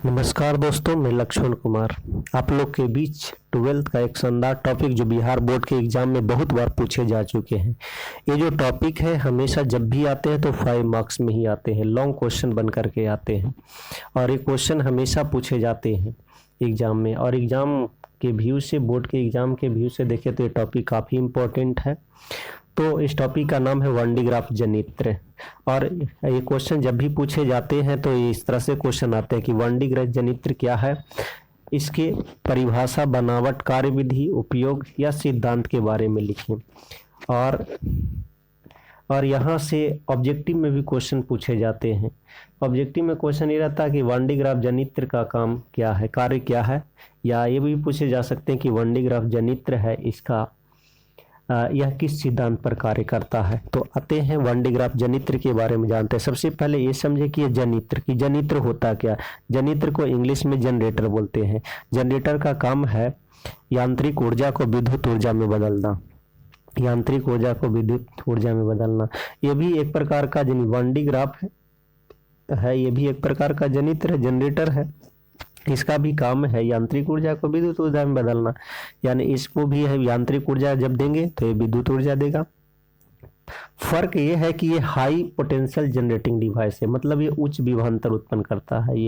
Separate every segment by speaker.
Speaker 1: नमस्कार दोस्तों, मैं लक्ष्मण कुमार आप लोग के बीच 12th का एक शानदार टॉपिक जो बिहार बोर्ड के एग्जाम में बहुत बार पूछे जा चुके हैं। ये जो टॉपिक है हमेशा जब भी आते हैं तो 5 मार्क्स में ही आते हैं, लॉन्ग क्वेश्चन बन करके आते हैं और ये क्वेश्चन हमेशा पूछे जाते हैं एग्जाम में। और एग्जाम के व्यू से, बोर्ड के एग्जाम के व्यू से देखें तो ये टॉपिक काफ़ी इम्पोर्टेंट है। तो इस टॉपिक का नाम है वन डी ग्राफ जनित्र। और ये क्वेश्चन जब भी पूछे जाते हैं तो ये इस तरह से क्वेश्चन आते हैं कि वन डी ग्राफ जनित्र क्या है, इसके परिभाषा, बनावट, कार्यविधि, उपयोग या सिद्धांत के बारे में लिखें। और यहाँ से ऑब्जेक्टिव में भी क्वेश्चन पूछे जाते हैं। ऑब्जेक्टिव में क्वेश्चन ये रहता है कि वन डी ग्राफ जनित्र का काम क्या है, कार्य क्या है, या ये भी पूछे जा सकते हैं कि वन डी ग्राफ जनित्र है इसका यह किस सिद्धांत पर कार्य करता है। तो आते हैं वन डी ग्राफ जनित्र के बारे में जानते हैं। सबसे पहले ये समझे कि ये जनित्र होता क्या। जनित्र को इंग्लिश में जनरेटर बोलते हैं। जनरेटर का काम है यांत्रिक ऊर्जा को विद्युत ऊर्जा में बदलना। यांत्रिक ऊर्जा को विद्युत ऊर्जा में बदलना ये भी एक प्रकार का वन डी ग्राफ है, ये भी एक प्रकार का जनित्र है, जनरेटर है। इसका भी काम है यांत्रिक ऊर्जा को विद्युत ऊर्जा में बदलना, यानी इसको भी है यांत्रिक ऊर्जा जब देंगे तो ये विद्युत ऊर्जा देगा। फर्क ये है कि ये हाई पोटेंशियल जनरेटिंग डिवाइस है, मतलब ये उच्च विभवांतर उत्पन्न करता है।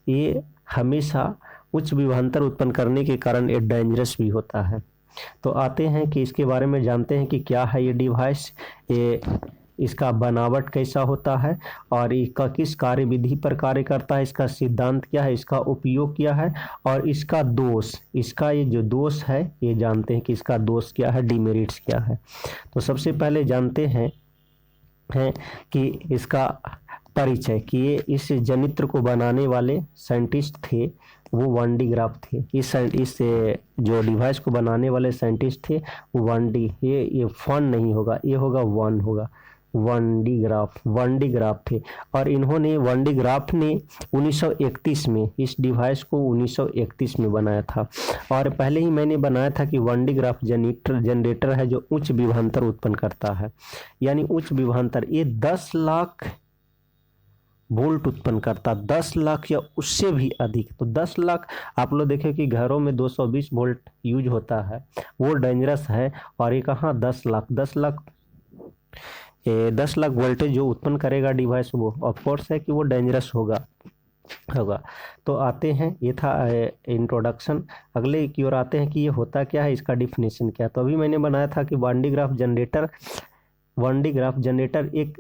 Speaker 1: ये हमेशा उच्च विभवांतर उत्पन्न करने के कारण ये डेंजरस भी होता है। तो आते हैं कि इसके बारे में जानते हैं कि क्या है ये डिवाइस, ये इसका बनावट कैसा होता है और इसका किस कार्यविधि पर कार्य करता है, इसका सिद्धांत क्या है, इसका उपयोग क्या है और इसका दोष, इसका ये जो दोष है ये जानते हैं कि इसका दोष क्या है, डिमेरिट्स क्या है। तो सबसे पहले जानते हैं कि इसका परिचय, कि ये इस जनित्र को बनाने वाले साइंटिस्ट थे वो वन डी ग्राफ थे। इस जो डिवाइस को बनाने वाले साइंटिस्ट थे वो वन डी, ये फन नहीं होगा, ये होगा वन होगा, वन डी ग्राफ थे। और इन्होंने वन डी ग्राफ ने 1931 में इस डिवाइस को 1931 में बनाया था। और पहले ही मैंने बनाया था कि वन डी ग्राफ जनरेटर है जो उच्च विभवांतर उत्पन्न करता है, यानी उच्च विभवांतर ये 10 लाख वोल्ट उत्पन्न करता, 10 लाख या उससे भी अधिक। तो 10 लाख आप लोग देखें कि घरों में 220 वोल्ट यूज होता है, वो डेंजरस है। और ये कहाँ 10 लाख वोल्टेज जो उत्पन्न करेगा डिवाइस, वो ऑफकोर्स है कि वो डेंजरस होगा। तो आते हैं, ये था इंट्रोडक्शन। अगले की ओर आते हैं कि ये होता क्या है, इसका डिफिनेशन क्या है। तो अभी मैंने बनाया था कि वन डी ग्राफ जनरेटर एक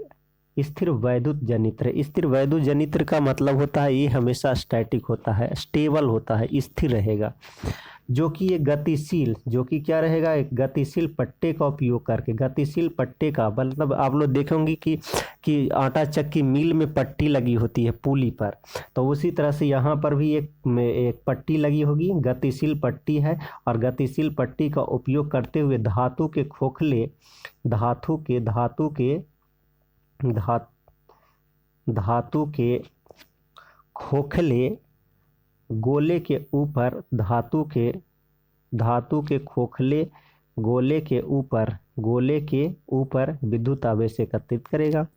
Speaker 1: स्थिर वैद्युत जनित्र है। स्थिर वैद्युत जनित्र का मतलब होता है ये हमेशा स्टैटिक होता है, स्टेबल होता है, स्थिर रहेगा, जो कि ये गतिशील, जो कि क्या रहेगा, एक गतिशील पट्टे का उपयोग करके। गतिशील पट्टे का मतलब आप लोग देखेंगे कि आटा चक्की मिल में पट्टी लगी होती है पुली पर, तो उसी तरह से यहाँ पर भी एक पट्टी लगी होगी, गतिशील पट्टी है। और गतिशील पट्टी का उपयोग करते हुए धातु के खोखले गोले के ऊपर गोले के ऊपर विद्युत आवेश एकत्रित करेगा।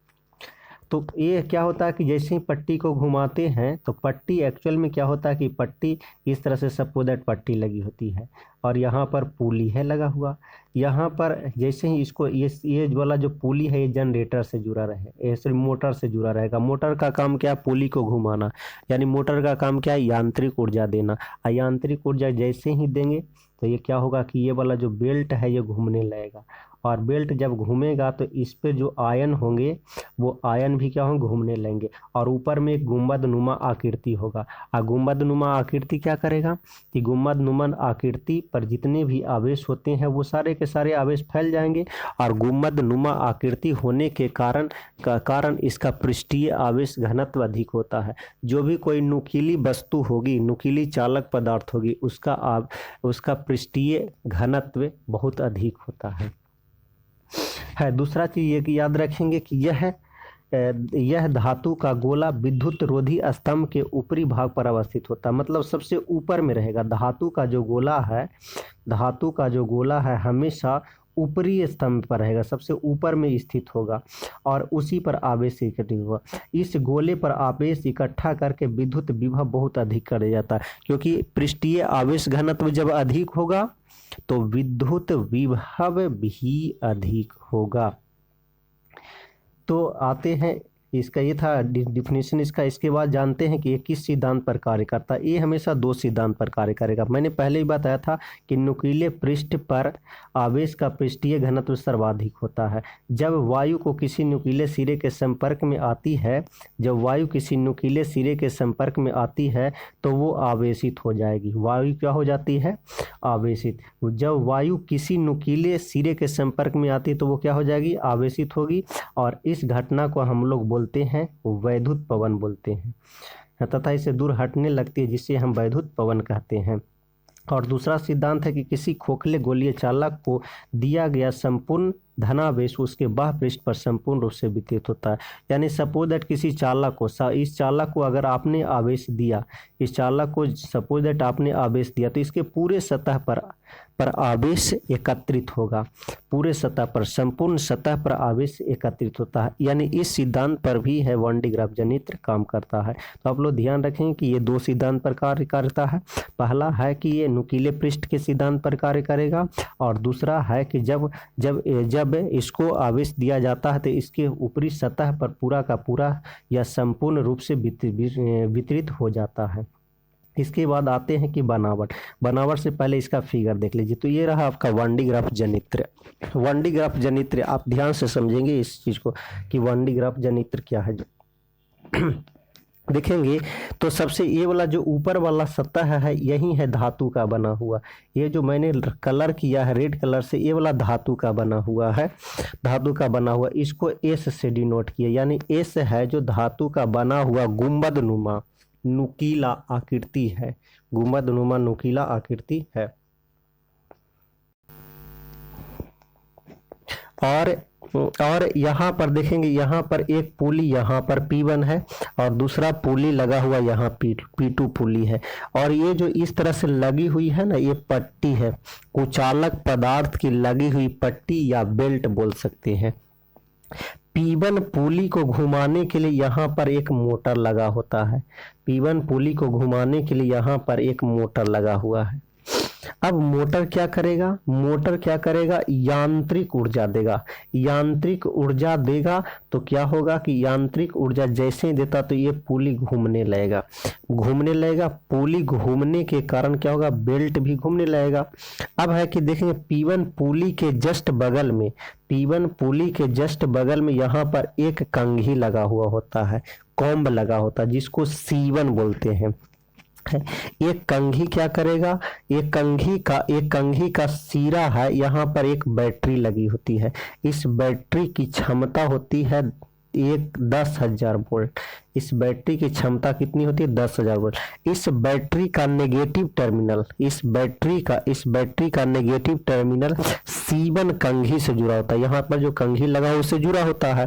Speaker 1: तो ये क्या होता है कि जैसे ही पट्टी को घुमाते हैं तो पट्टी एक्चुअल में क्या होता है कि पट्टी इस तरह से सपोज दैट पट्टी लगी होती है और यहाँ पर पुली है लगा हुआ। यहाँ पर जैसे ही इसको ये वाला जो पुली है ये जनरेटर से जुड़ा रहे, ऐसे मोटर से जुड़ा रहेगा। मोटर का काम क्या है, पुली को घुमाना, यानी मोटर का काम क्या है, यांत्रिक ऊर्जा देना। यांत्रिक ऊर्जा जैसे ही देंगे तो ये क्या होगा कि ये वाला जो बेल्ट है ये घूमने लगेगा। और बेल्ट जब घूमेगा तो इस पे जो आयन होंगे वो आयन भी क्या होंगे, घूमने लगेंगे। और ऊपर में एक गुंबद नुमा आकृति होगा। और गुंबद नुमा आकृति क्या करेगा कि गुंबद नुमा आकृति पर जितने भी आवेश होते हैं वो सारे के सारे आवेश फैल जाएंगे। और गुंबद नुमा आकृति होने के कारण इसका पृष्ठीय आवेश घनत्व अधिक होता है। जो भी कोई नुकीली वस्तु होगी, नुकीली चालक पदार्थ होगी, उसका पृष्ठीय घनत्व बहुत अधिक होता है। दूसरा चीज ये कि याद रखेंगे कि यह धातु का गोला विद्युत रोधी स्तंभ के ऊपरी भाग पर अवस्थित होता है, मतलब सबसे ऊपर में रहेगा। धातु का जो गोला है हमेशा ऊपरी स्तंभ पर रहेगा, सबसे ऊपर में स्थित होगा और उसी पर आवेश इकट्ठा हुआ। इस गोले पर आवेश इकट्ठा करके विद्युत विभव बहुत अधिक कर जाता है, क्योंकि पृष्ठीय आवेश घनत्व जब अधिक होगा तो विद्युत विभव भी अधिक होगा। तो आते हैं, इसका ये था डिफिनेशन इसका। इसके बाद जानते हैं कि ये किस सिद्धांत पर कार्य करता है। ये हमेशा दो सिद्धांत पर कार्य करेगा। मैंने पहले ही बताया था कि नुकीले पृष्ठ पर आवेश का पृष्ठीय घनत्व सर्वाधिक होता है। जब वायु को किसी नुकीले सिरे के संपर्क में आती है, जब वायु किसी नुकीले सिरे के संपर्क में आती है तो वो आवेशित हो जाएगी। वायु क्या हो जाती है? आवेशित। जब वायु किसी नुकीले सिरे के संपर्क में आती है तो वो क्या हो जाएगी? आवेशित होगी। और इस घटना को हम लोग बोलते हैं वैद्युत पवन बोलते हैं, तथा इसे दूर हटने लगती है, जिसे हम वैद्युत पवन कहते हैं। और दूसरा सिद्धांत है कि किसी खोखले गोलीय चालक को दिया गया संपूर्ण धनावेश उसके बाह्य पृष्ठ पर संपूर्ण रूप से वितरित होता है। यानी सपोज दैट किसी चालक को, इस चालक को अगर आपने आवेश दिया, इस चालक को सपोज दैट आपने आवेश दिया, तो इसके पूरे सतह पर आवेश एकत्रित होगा, पूरे सतह पर, संपूर्ण सतह पर आवेश एकत्रित होता है। यानी इस सिद्धांत पर भी है वान डी ग्राफ जनित्र काम करता है। तो आप लोग ध्यान रखें कि ये दो सिद्धांत पर कार्य करता है। पहला है कि ये नुकीले पृष्ठ के सिद्धांत पर कार्य करेगा, और दूसरा है कि जब जब जब इसको आवेश दिया जाता है तो इसके ऊपरी सतह पर पूरा का पूरा या संपूर्ण रूप से वितरित हो जाता है। इसके बाद आते हैं कि बनावट से पहले इसका फिगर देख लीजिए। तो ये रहा आपका वान डी ग्राफ जनित्र। वान डी ग्राफ जनित्र आप ध्यान से समझेंगे इस चीज को कि वान डी ग्राफ जनित्र क्या है। देखेंगे तो सबसे ये वाला जो ऊपर वाला सतह है यही है धातु का बना हुआ। ये जो मैंने कलर किया है रेड कलर से, ये वाला धातु का बना हुआ है, धातु का बना हुआ। इसको एस से डिनोट किया, यानी एस है जो धातु का बना हुआ गुंबद नुमा नुकीला आकृति है, गुंबद नुमा नुकीला आकृति है। और यहाँ पर देखेंगे, यहाँ पर एक पुली यहाँ पर P1 है और दूसरा पुली लगा हुआ यहाँ P2 पुली है। और ये जो इस तरह से लगी हुई है ना, ये पट्टी है, कुचालक पदार्थ की लगी हुई पट्टी या बेल्ट बोल सकते हैं। P1 पुली को घुमाने के लिए यहाँ पर एक मोटर लगा होता है। P1 पुली को घुमाने के लिए यहाँ पर एक मोटर लगा हुआ है। अब मोटर क्या करेगा? मोटर क्या करेगा? यांत्रिक ऊर्जा देगा। यांत्रिक ऊर्जा देगा तो क्या होगा कि यांत्रिक ऊर्जा जैसे ही देता तो ये पुली घूमने लगेगा, घूमने लगेगा। पुली घूमने के कारण क्या होगा? बेल्ट भी घूमने लगेगा। अब है कि देखेंगे P1 पुली के जस्ट बगल में, P1 पुली के जस्ट बगल में यहाँ पर एक कंघी लगा हुआ होता है, कॉम्ब लगा होता है, जिसको C1 बोलते हैं। एक कंघी क्या करेगा? एक कंघी का सिरा है, यहाँ पर एक बैटरी लगी होती है। इस बैटरी की क्षमता होती है 10,000 वोल्ट। इस बैटरी की क्षमता कितनी होती है? 10,000 वोल्ट। इस बैटरी का नेगेटिव टर्मिनल, इस बैटरी का नेगेटिव टर्मिनल C1 कंघी से जुड़ा होता है। यहाँ पर जो कंघी लगा है उससे जुड़ा होता है।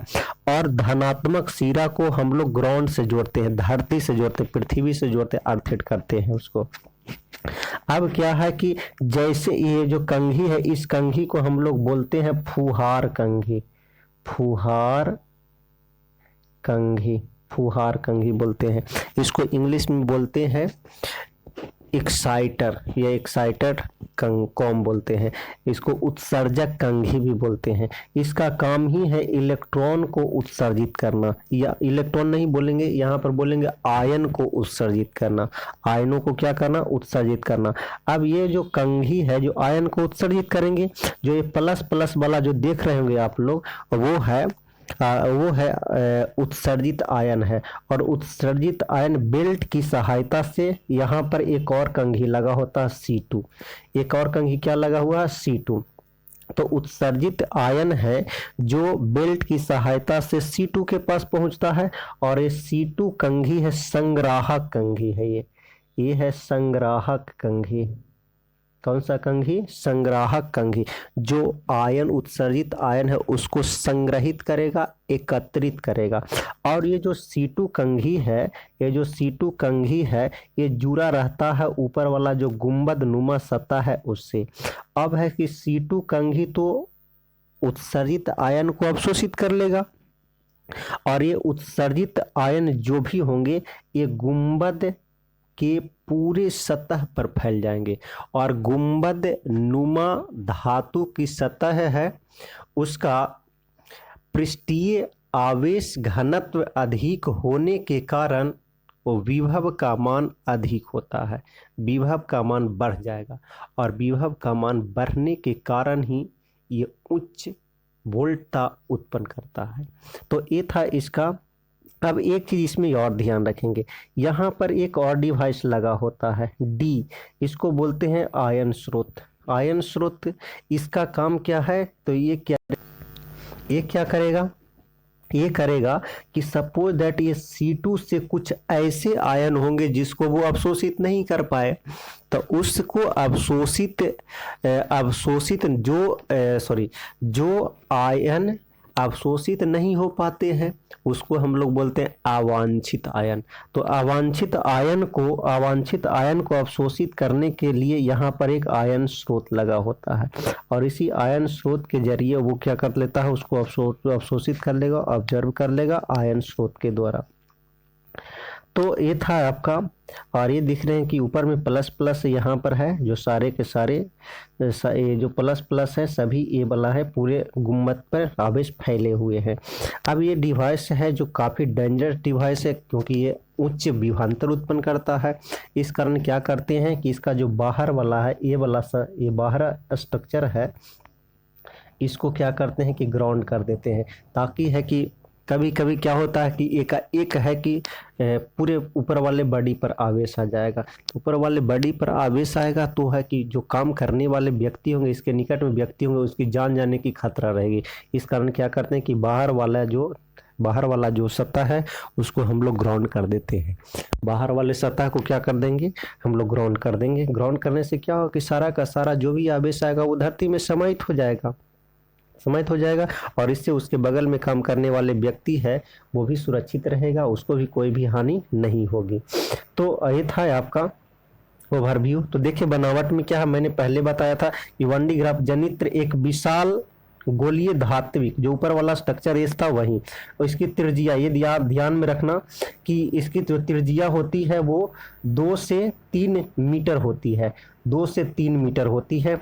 Speaker 1: और धनात्मक सिरा को हम लोग ग्राउंड से जोड़ते हैं, धरती से जोड़ते हैं, पृथ्वी से जोड़ते हैं, अर्थित करते हैं उसको। अब क्या है कि जैसे ये जो कंघी है, इस कंघी को हम लोग बोलते हैं फुहार कंघी, फुहार कंघी बोलते हैं। इसको इंग्लिश में बोलते हैं एक्साइटर या एक्साइटेड कॉम बोलते हैं। इसको उत्सर्जक कंघी भी बोलते हैं। इसका काम ही है इलेक्ट्रॉन को उत्सर्जित करना, या इलेक्ट्रॉन नहीं बोलेंगे, यहाँ पर बोलेंगे आयन को उत्सर्जित करना। आयनों को क्या करना? उत्सर्जित करना। अब ये जो कंघी है जो आयन को उत्सर्जित करेंगे, जो ये प्लस प्लस वाला जो देख रहे होंगे आप लोग, वो है उत्सर्जित आयन है। और उत्सर्जित आयन बेल्ट की सहायता से, यहाँ पर एक और कंघी लगा होता है C2, एक और कंघी क्या लगा हुआ है? C2। तो उत्सर्जित आयन है जो बेल्ट की सहायता से C2 के पास पहुंचता है। और ये C2 कंघी है संग्राहक कंघी है। ये है संग्राहक कंघी। कौन सा कंघी? संग्राहक कंघी, जो आयन, उत्सर्जित आयन है उसको संग्रहित करेगा, एकत्रित करेगा। और ये जो C2 कंघी है, ये जुड़ा रहता है ऊपर वाला जो गुंबद नुमा सतह है उससे। अब है कि C2 कंघी तो उत्सर्जित आयन को अवशोषित कर लेगा और ये उत्सर्जित आयन जो भी होंगे ये गुंबद के पूरे सतह पर फैल जाएंगे और गुंबद नुमा धातु की सतह है उसका पृष्ठीय आवेश घनत्व अधिक होने के कारण वो विभव का मान अधिक होता है, विभव का मान बढ़ जाएगा और विभव का मान बढ़ने के कारण ही ये उच्च वोल्टता उत्पन्न करता है। तो ये था इसका। अब एक चीज़ इसमें और ध्यान रखेंगे, यहाँ पर एक और डिवाइस लगा होता है डी, इसको बोलते हैं आयन स्रोत। आयन स्रोत इसका काम क्या है, तो ये क्या करेगा, ये करेगा कि सपोज दैट ये C2 से कुछ ऐसे आयन होंगे जिसको वो अवशोषित नहीं कर पाए, तो उसको अवशोषित जो आयन अवशोषित नहीं हो पाते हैं उसको हम लोग बोलते हैं अवांछित आयन। तो अवांछित आयन को अवशोषित करने के लिए यहाँ पर एक आयन स्रोत लगा होता है और इसी आयन स्रोत के जरिए वो क्या कर लेता है, उसको अवशोषित कर लेगा, ऑब्जर्व कर लेगा आयन स्रोत के द्वारा। तो ये था आपका। और ये दिख रहे हैं कि ऊपर में प्लस प्लस यहाँ पर है, जो सारे के सारे ये जो प्लस प्लस है सभी ए वाला है, पूरे गुम्बद पर आवेश फैले हुए हैं। अब ये डिवाइस है जो काफ़ी डेंजरस डिवाइस है क्योंकि ये उच्च विभवांतर उत्पन्न करता है। इस कारण क्या करते हैं कि इसका जो बाहर वाला है ये बाहर स्ट्रक्चर है, इसको क्या करते हैं कि ग्राउंड कर देते हैं, ताकि है कि कभी कभी क्या होता है कि एक है कि पूरे ऊपर वाले बॉडी पर आवेश आ जाएगा। ऊपर वाले बॉडी पर आवेश आएगा तो है कि जो काम करने वाले व्यक्ति होंगे, इसके निकट में व्यक्ति होंगे, उसकी जान जाने की खतरा रहेगी। इस कारण क्या करते हैं कि बाहर वाला जो सतह है उसको हम लोग ग्राउंड कर देते हैं। बाहर वाले सतह को क्या कर देंगे, हम लोग ग्राउंड कर देंगे। ग्राउंड करने से क्या होगा कि सारा का सारा जो भी आवेश आएगा वो धरती में समाहित हो जाएगा और इससे उसके बगल में काम करने वाले व्यक्ति है वो भी सुरक्षित रहेगा, उसको भी कोई भी हानि नहीं होगी। तो ये था आपका ओवरव्यू। तो देखिए बनावट में क्या है, मैंने पहले बताया था कि 1D ग्राफ जनित्र एक विशाल गोलीय धात्विक, जो ऊपर वाला स्ट्रक्चर एस था वही, और इसकी त्रिज्या ये ध्यान में रखना कि इसकी जो त्रिज्या होती है वो 2 से 3 मीटर होती है, 2 से 3 मीटर होती है।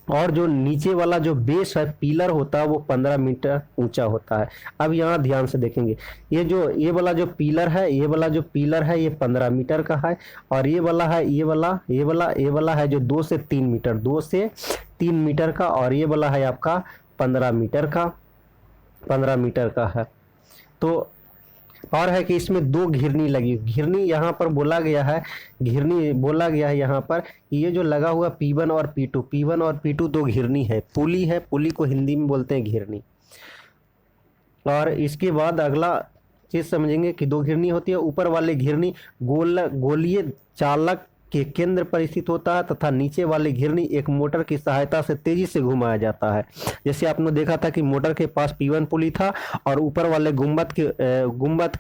Speaker 1: और जो नीचे वाला जो बेस है पिलर होता है वो 15 मीटर ऊंचा होता है। अब यहाँ ध्यान से देखेंगे, ये वाला जो पिलर है ये 15 मीटर का है और ये वाला है जो 2 से 3 मीटर, 2 से 3 मीटर का, और ये वाला है आपका 15 मीटर का है। तो और है कि इसमें 2 घिरनी लगी, घिरनी यहाँ पर बोला गया है यहाँ पर, ये जो लगा हुआ P1 और P2 2 घिरनी है, पुली को हिंदी में बोलते हैं घिरनी। और इसके बाद अगला चीज समझेंगे कि 2 घिरनी होती है। ऊपर वाले घिरनी गोलीय चालक के केंद्र पर स्थित होता है तथा नीचे वाली घिरनी एक मोटर की सहायता से तेजी से घुमाया जाता है। जैसे आपने देखा था कि मोटर के पास P1 पुली था और ऊपर वाले गुंबद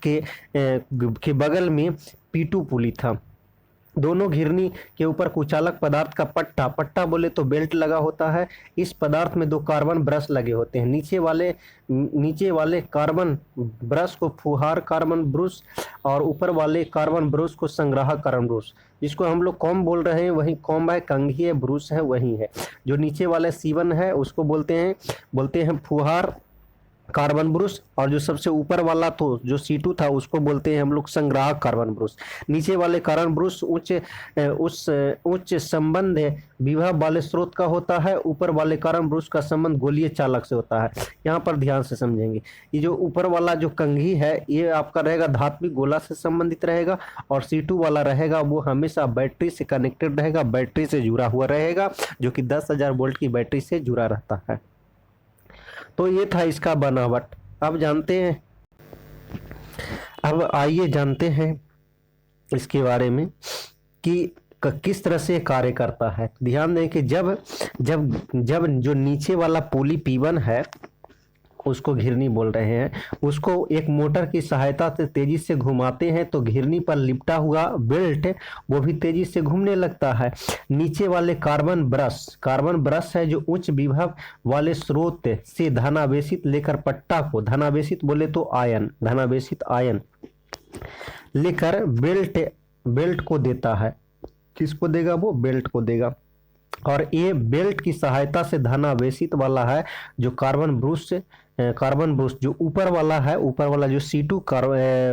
Speaker 1: के बगल में P2 पुली था। दोनों घिरनी के ऊपर कुचालक पदार्थ का पट्टा बोले तो बेल्ट लगा होता है। इस पदार्थ में 2 कार्बन ब्रश लगे होते हैं। नीचे वाले कार्बन ब्रश को फुहार कार्बन ब्रश और ऊपर वाले कार्बन ब्रश को संग्राहक कार्बन ब्रश, जिसको हम लोग कॉम बोल रहे हैं वही कॉम है, कंघी ब्रश है वही है। जो नीचे वाले C1 है उसको बोलते हैं फुहार कार्बन ब्रश, और जो सबसे ऊपर वाला तो जो C2 था उसको बोलते हैं हम लोग संग्राहक कार्बन ब्रश। नीचे वाले कार्बन ब्रश उच्च संबंध विभव वाले स्रोत का होता है, ऊपर वाले कार्बन ब्रश का संबंध गोलीय चालक से होता है। यहाँ पर ध्यान से समझेंगे, ये जो ऊपर वाला जो कंघी है ये आपका रहेगा धात्विक गोला से संबंधित रहेगा, और C2 वाला रहेगा वो हमेशा बैटरी से कनेक्टेड रहेगा, बैटरी से जुड़ा हुआ रहेगा, जो कि 10,000 वोल्ट की बैटरी से जुड़ा रहता है। तो ये था इसका बनावट। अब आइए जानते हैं इसके बारे में कि किस तरह से कार्य करता है। ध्यान दें कि जब जो नीचे वाला पुली P1 है उसको घिरनी बोल रहे हैं। उसको एक मोटर की सहायता से तेजी से घुमाते हैं तो घिरनी पर लिपटा हुआ बेल्ट वो भी तेजी से घूमने लगता है। नीचे वाले कार्बन ब्रश है जो उच्च विभव वाले स्रोत से धनावेशित लेकर पट्टा को, धनावेशित बोले तो आयन, धनावेशित आयन लेकर बेल्ट को देता है। किसको देगा? वो बेल्ट को देगा। और ये बेल्ट की सहायता से धनावेशित वाला है जो कार्बन ब्रूस जो ऊपर वाला है, ऊपर वाला जो C2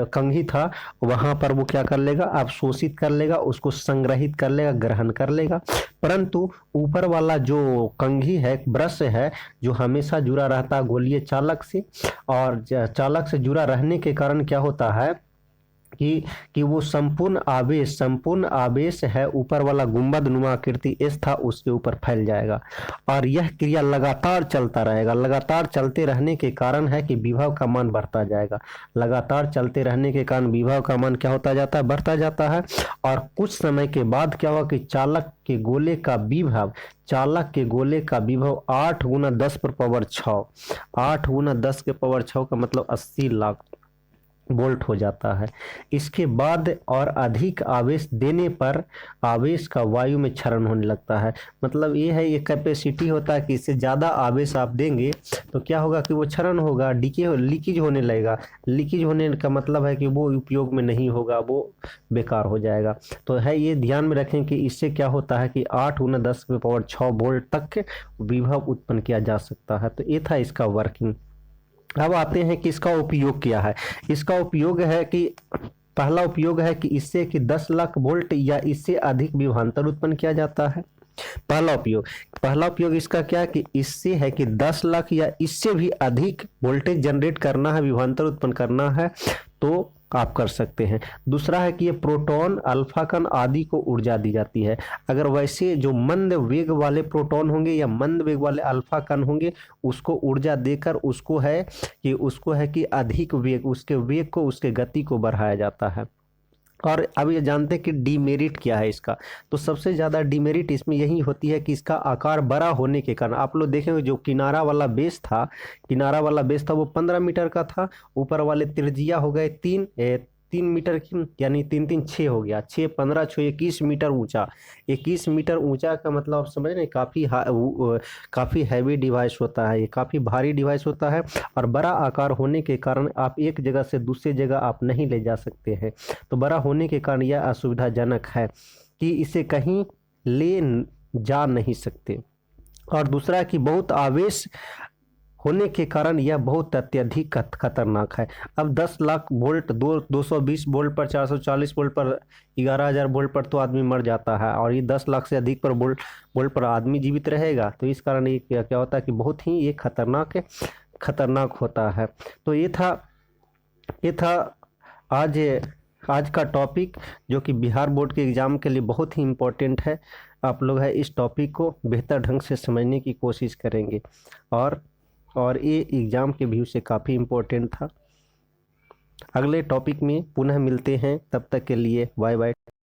Speaker 1: कंघी था वहां पर वो क्या कर लेगा? अवशोषित कर लेगा, उसको संग्रहित कर लेगा, ग्रहण कर लेगा। परंतु ऊपर वाला जो कंघी है, ब्रश है, जो हमेशा जुड़ा रहता है गोलीय चालक से, और चालक से जुड़ा रहने के कारण क्या होता है कि वो संपूर्ण आवेश है ऊपर वाला गुंबद नुमा आकृति एस था उसके ऊपर फैल जाएगा। और यह क्रिया लगातार चलता रहेगा। लगातार चलते रहने के कारण है कि विभव का मान बढ़ता जाएगा। लगातार चलते रहने के कारण विभव का मान क्या होता जाता है? बढ़ता जाता है। और कुछ समय के बाद क्या होगा कि चालक के गोले का विभव 8 गुना 10 पर पावर 6, 8 गुना 10 के पावर 6 का मतलब 80 लाख वोल्ट हो जाता है। इसके बाद और अधिक आवेश देने पर आवेश का वायु में क्षरण होने लगता है। मतलब ये है, ये कैपेसिटी होता है कि इससे ज़्यादा आवेश आप देंगे तो क्या होगा कि वो क्षरण होगा, लीकेज होने लगेगा। लीकेज होने का मतलब है कि वो उपयोग में नहीं होगा, वो बेकार हो जाएगा। तो है ये ध्यान में रखें कि इससे क्या होता है कि 8 गुना 10 के पावर 6 वोल्ट तक विभव उत्पन्न किया जा सकता है। तो ये था इसका वर्किंग। अब आते हैं कि इसका उपयोग क्या है। इसका उपयोग है कि पहला उपयोग है कि इससे कि 10 लाख वोल्ट या इससे अधिक विभवांतर उत्पन्न किया जाता है। पहला उपयोग इसका क्या है कि इससे है कि 10 लाख या इससे भी अधिक वोल्टेज जनरेट करना है, विभवांतर उत्पन्न करना है तो आप कर सकते हैं। दूसरा है कि ये प्रोटॉन, अल्फा कण आदि को ऊर्जा दी जाती है। अगर वैसे जो मंद वेग वाले प्रोटॉन होंगे या मंद वेग वाले अल्फा कण होंगे उसको ऊर्जा देकर उसको है कि अधिक वेग, उसके वेग को, उसके गति को बढ़ाया जाता है। और अब ये जानते हैं कि डीमेरिट क्या है इसका। तो सबसे ज़्यादा डीमेरिट इसमें यही होती है कि इसका आकार बड़ा होने के कारण, आप लोग देखेंगे जो किनारा वाला बेस था वो 15 मीटर का था। ऊपर वाले त्रिज्या हो गए 3 मीटर की, यानी 3 3 6 हो गया, 6 15 6 21 मीटर ऊंचा। 21 मीटर ऊंचा का मतलब आप समझ रहे हैं, काफ़ी हैवी डिवाइस होता है, ये काफ़ी भारी डिवाइस होता है। और बड़ा आकार होने के कारण आप एक जगह से दूसरी जगह आप नहीं ले जा सकते हैं। तो बड़ा होने के कारण यह असुविधाजनक है कि इसे कहीं ले जा नहीं सकते। और दूसरा कि बहुत आवेश होने के कारण यह बहुत अत्यधिक खतरनाक है। अब 10 लाख वोल्ट, 220 वोल्ट पर, 440 वोल्ट पर, 11,000 वोल्ट पर तो आदमी मर जाता है, और ये 10 लाख से अधिक पर वोल्ट पर आदमी जीवित रहेगा। तो इस कारण ये क्या होता है कि बहुत ही ये खतरनाक होता है। तो ये था आज का टॉपिक, जो कि बिहार बोर्ड के एग्ज़ाम के लिए बहुत ही इम्पोर्टेंट है। आप लोग है इस टॉपिक को बेहतर ढंग से समझने की कोशिश करेंगे। और ये एग्ज़ाम के व्यू से काफ़ी इम्पोर्टेंट था। अगले टॉपिक में पुनः मिलते हैं, तब तक के लिए बाय बाय।